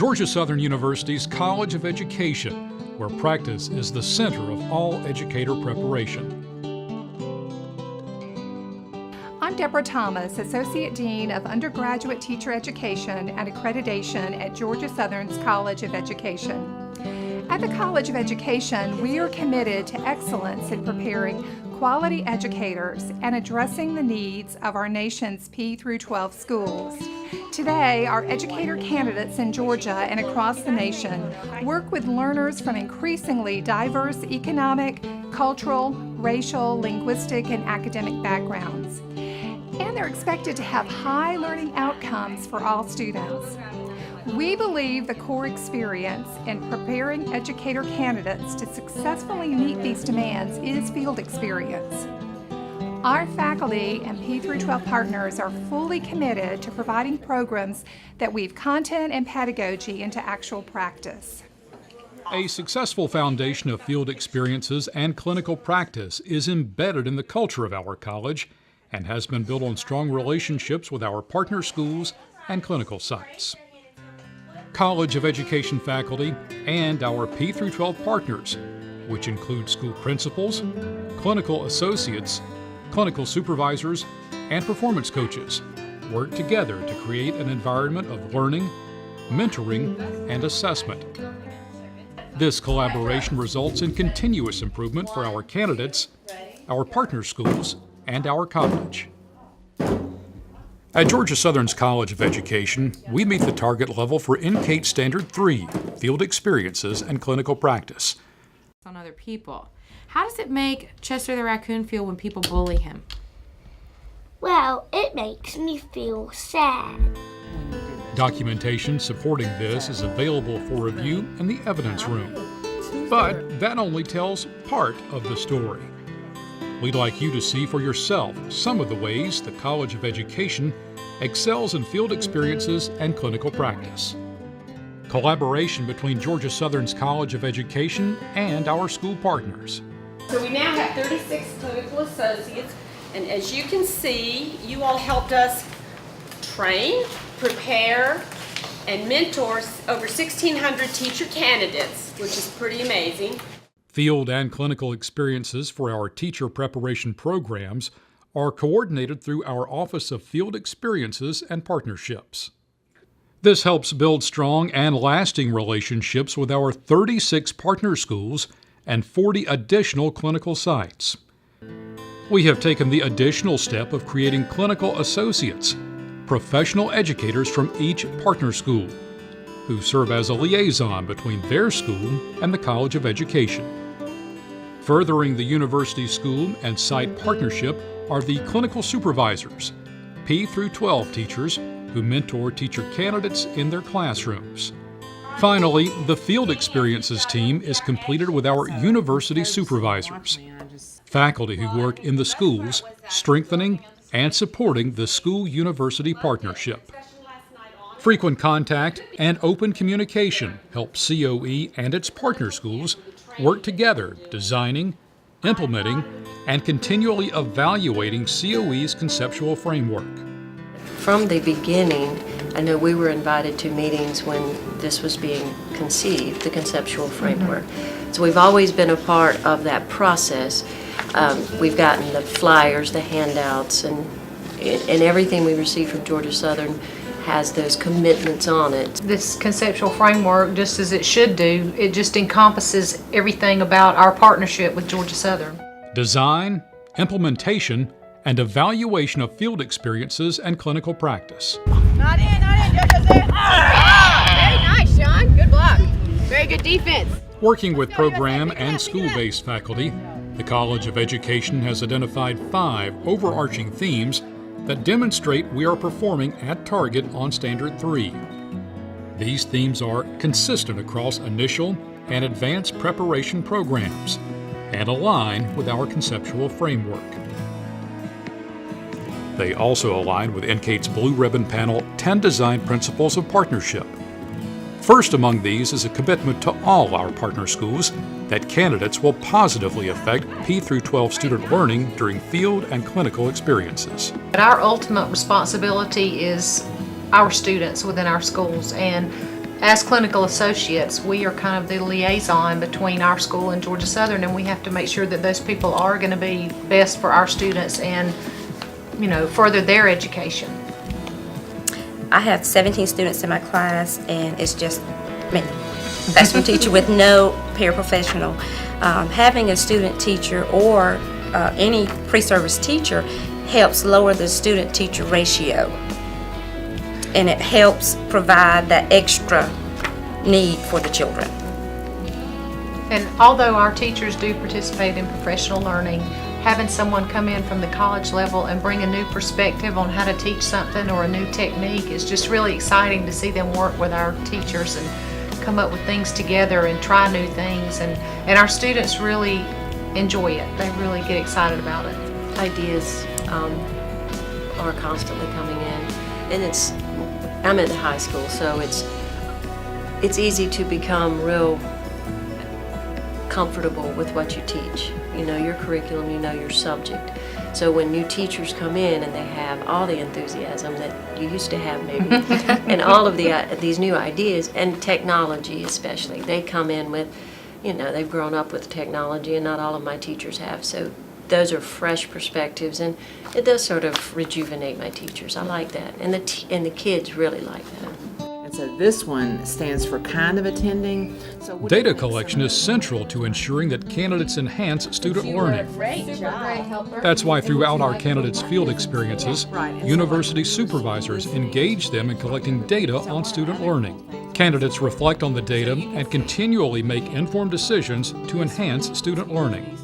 Georgia Southern University's College of Education, where practice is the center of all educator preparation. I'm Deborah Thomas, Associate Dean of Undergraduate Teacher Education and Accreditation at Georgia Southern's College of Education. At the College of Education, we are committed to excellence in preparing quality educators and addressing the needs of our nation's P through 12 schools. Today, our educator candidates in Georgia and across the nation work with learners from increasingly diverse economic, cultural, racial, linguistic, and academic backgrounds. And they're expected to have high learning outcomes for all students. We believe the core experience in preparing educator candidates to successfully meet these demands is field experience. Our faculty and P through 12 partners are fully committed to providing programs that weave content and pedagogy into actual practice. A successful foundation of field experiences and clinical practice is embedded in the culture of our college and has been built on strong relationships with our partner schools and clinical sites. College of Education faculty and our P through 12 partners, which include school principals, clinical associates, clinical supervisors, and performance coaches, work together to create an environment of learning, mentoring, and assessment. This collaboration results in continuous improvement for our candidates, our partner schools, and our college. At Georgia Southern's College of Education, we meet the target level for NCATE Standard 3, Field Experiences and Clinical Practice. On other people. How does it make Chester the raccoon feel when people bully him? Well, it makes me feel sad. Documentation supporting this is available for review in the evidence room. But that only tells part of the story. We'd like you to see for yourself some of the ways the College of Education excels in field experiences and clinical practice. Collaboration between Georgia Southern's College of Education and our school partners. So we now have 36 clinical associates, and as you can see, you all helped us train, prepare, and mentor over 1,600 teacher candidates, which is pretty amazing. Field and clinical experiences for our teacher preparation programs are coordinated through our Office of Field Experiences and Partnerships. This helps build strong and lasting relationships with our 36 partner schools and 40 additional clinical sites. We have taken the additional step of creating clinical associates, professional educators from each partner school, who serve as a liaison between their school and the College of Education. Furthering the university school and site partnership are the clinical supervisors, P through 12 teachers who mentor teacher candidates in their classrooms. Finally, the field experiences team is completed with our university supervisors, faculty who work in the schools, strengthening and supporting the school-university partnership. Frequent contact and open communication help COE and its partner schools work together, designing, implementing, and continually evaluating COE's conceptual framework. From the beginning, I know we were invited to meetings when this was being conceived, the conceptual framework. So we've always been a part of that process. We've gotten the flyers, the handouts, and everything we receive from Georgia Southern has those commitments on it. This conceptual framework, just as it should do, it just encompasses everything about our partnership with Georgia Southern. Design, implementation, and evaluation of field experiences and clinical practice. Not in, JoJo's in. Very nice, Sean. Good block. Very good defense. Working with program and school-based faculty, the College of Education has identified 5 overarching themes that demonstrate we are performing at target on Standard 3. These themes are consistent across initial and advanced preparation programs and align with our conceptual framework. They also align with NCATE's Blue Ribbon Panel 10 Design Principles of Partnership. First among these is a commitment to all our partner schools that candidates will positively affect P through 12 student learning during field and clinical experiences. Our ultimate responsibility is our students within our schools, and as clinical associates, we are kind of the liaison between our school and Georgia Southern, and we have to make sure that those people are going to be best for our students and, you know, further their education. I have 17 students in my class, and it's just me, classroom teacher with no paraprofessional. Having a student teacher or any pre-service teacher helps lower the student-teacher ratio, and it helps provide that extra need for the children. And although our teachers do participate in professional learning, having someone come in from the college level and bring a new perspective on how to teach something or a new technique is just really exciting to see them work with our teachers and come up with things together and try new things. And our students really enjoy it. They really get excited about it. Ideas are constantly coming in, and I'm at the high school, so it's easy to become real comfortable with what you teach. You know your curriculum, you know your subject. So when new teachers come in and they have all the enthusiasm that you used to have maybe, and all of these new ideas, and technology especially, they come in with, you know, they've grown up with technology, and not all of my teachers have. So those are fresh perspectives, and it does sort of rejuvenate my teachers. I like that, and the kids really like that. And so this one stands for kind of attending. So Data collection is central to ensuring that candidates enhance student learning. That's why throughout our candidates' field experiences, university supervisors engage them in collecting data on student learning. Candidates reflect on the data and continually make informed decisions to enhance student learning.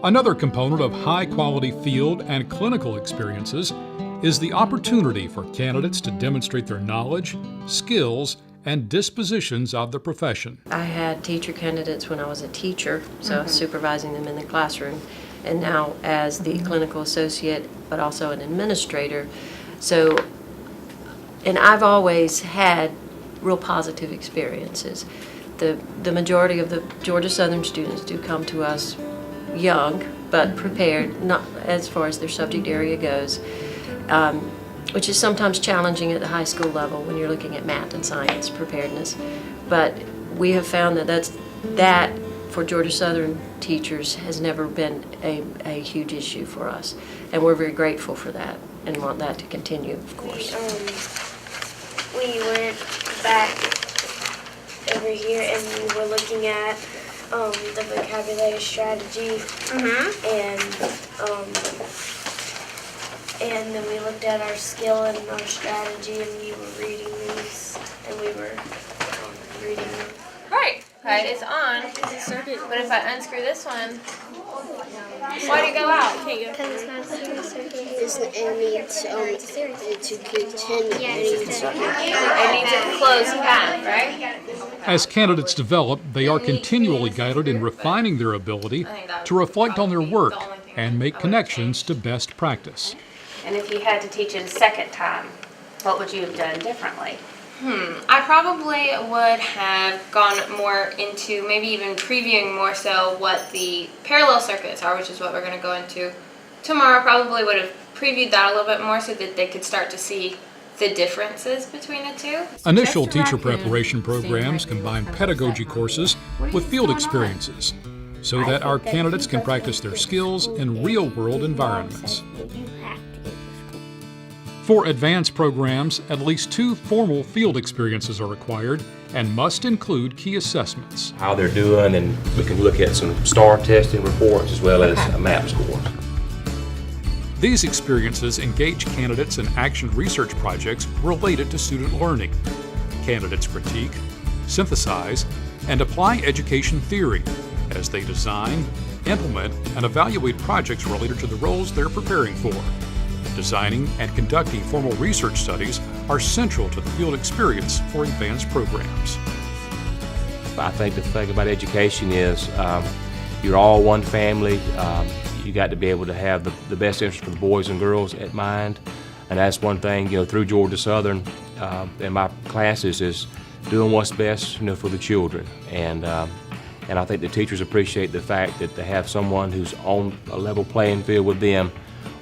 Another component of high-quality field and clinical experiences is the opportunity for candidates to demonstrate their knowledge, skills, and dispositions of the profession. I had teacher candidates when I was a teacher, so supervising them in the classroom, and now as the clinical associate, but also an administrator. So, and I've always had real positive experiences. The majority of the Georgia Southern students do come to us young, but prepared, not as far as their subject area goes, which is sometimes challenging at the high school level when you're looking at math and science preparedness. But we have found that for Georgia Southern teachers has never been a huge issue for us, and we're very grateful for that and want that to continue, of course. We went back over here and we were looking at the vocabulary strategy, and then we looked at our skill and our strategy, and we were reading these, and we were reading them. Right. Okay, it's on. But if I unscrew this one, why do you go out? You can't go. Because it's not a circuit. It needs to continue. It needs a closed path, right? As candidates develop, they are continually guided in refining their ability to reflect on their work and make connections to best practice. And if you had to teach it a second time, what would you have done differently? I probably would have gone more into maybe even previewing more so what the parallel circuits are, which is what we're going to go into tomorrow. Probably would have previewed that a little bit more so that they could start to see the differences between the two. Initial teacher preparation programs combine pedagogy courses with field experiences so that our candidates can practice their skills in real-world environments. For advanced programs, at least 2 formal field experiences are required and must include key assessments. How they're doing, and we can look at some STAR testing reports as well as MAP scores. These experiences engage candidates in action research projects related to student learning. Candidates critique, synthesize, and apply education theory as they design, implement, and evaluate projects related to the roles they're preparing for. Designing and conducting formal research studies are central to the field experience for advanced programs. I think the thing about education is you're all one family. You got to be able to have the best interest for the boys and girls at mind, and that's one thing, through Georgia Southern in my classes is doing what's best, for the children. And I think the teachers appreciate the fact that they have someone who's on a level playing field with them,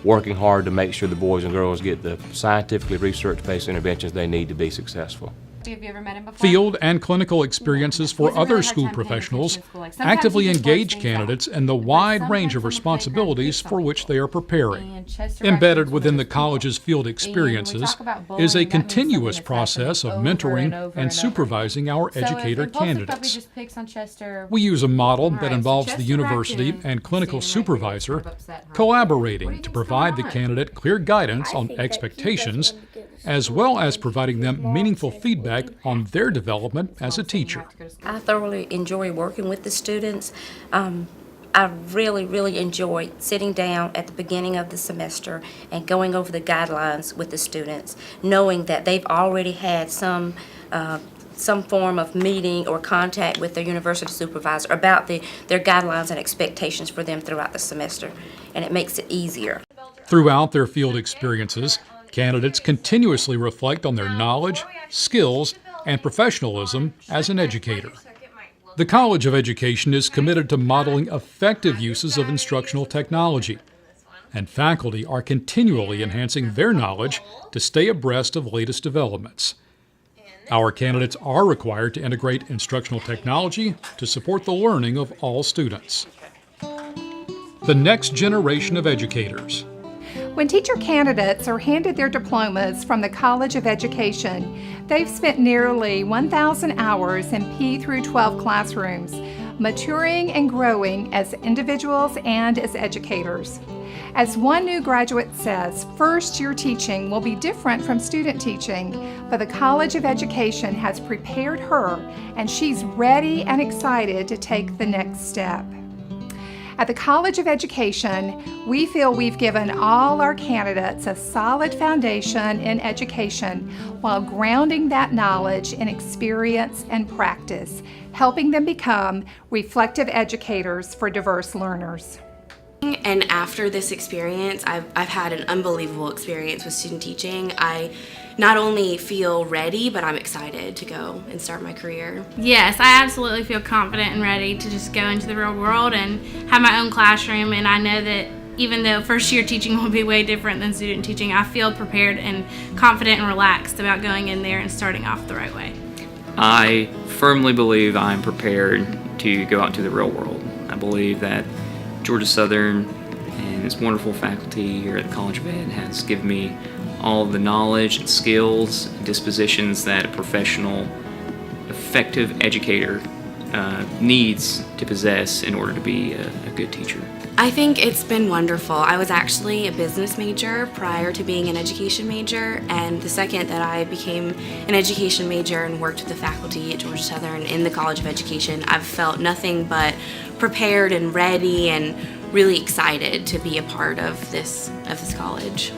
working hard to make sure the boys and girls get the scientifically research-based interventions they need to be successful. Have you ever met him before? Field and clinical experiences for He has a other really hard school time paying professionals attention in school. Like, sometimes actively he just blurts engage things candidates out. in the But wide sometimes range of on the playground, responsibilities picks for on which people. they are preparing. And Chester Embedded Raccoon's within one the of those people. college's field And we experiences talk about is bullying, a that means something continuous that's process of happening over mentoring and over and over. supervising our So if educator impulsive puppy candidates. just picks on Chester, We use a model that Alright, so involves the Chester university Raccoon and clinical is standing right here. It's supervisor kind of upset, huh? What do collaborating you to think's provide the going on? candidate clear guidance I on think that he doesn't expectations, want to go to as school well as because providing his them mom meaningful said, feedback "Will you on their development as a teacher. I thoroughly enjoy working with the students. I really enjoy sitting down at the beginning of the semester and going over the guidelines with the students, knowing that they've already had some form of meeting or contact with their university supervisor about their guidelines and expectations for them throughout the semester, and it makes it easier. Throughout their field experiences, candidates continuously reflect on their knowledge, skills, and professionalism as an educator. The College of Education is committed to modeling effective uses of instructional technology, and faculty are continually enhancing their knowledge to stay abreast of latest developments. Our candidates are required to integrate instructional technology to support the learning of all students. The next generation of educators. When teacher candidates are handed their diplomas from the College of Education, they've spent nearly 1,000 hours in P through 12 classrooms, maturing and growing as individuals and as educators. As one new graduate says, first-year teaching will be different from student teaching, but the College of Education has prepared her, and she's ready and excited to take the next step. At the College of Education, we feel we've given all our candidates a solid foundation in education while grounding that knowledge in experience and practice, helping them become reflective educators for diverse learners. And after this experience, I've had an unbelievable experience with student teaching. I not only feel ready, but I'm excited to go and start my career. Yes, I absolutely feel confident and ready to just go into the real world and have my own classroom. And I know that even though first year teaching will be way different than student teaching, I feel prepared and confident and relaxed about going in there and starting off the right way. I firmly believe I'm prepared to go out into the real world. I believe that Georgia Southern and its wonderful faculty here at the College of Ed has given me all of the knowledge and skills and dispositions that a professional, effective educator needs to possess in order to be a good teacher. I think it's been wonderful. I was actually a business major prior to being an education major, and the second that I became an education major and worked with the faculty at Georgia Southern in the College of Education, I've felt nothing but prepared and ready and really excited to be a part of this college.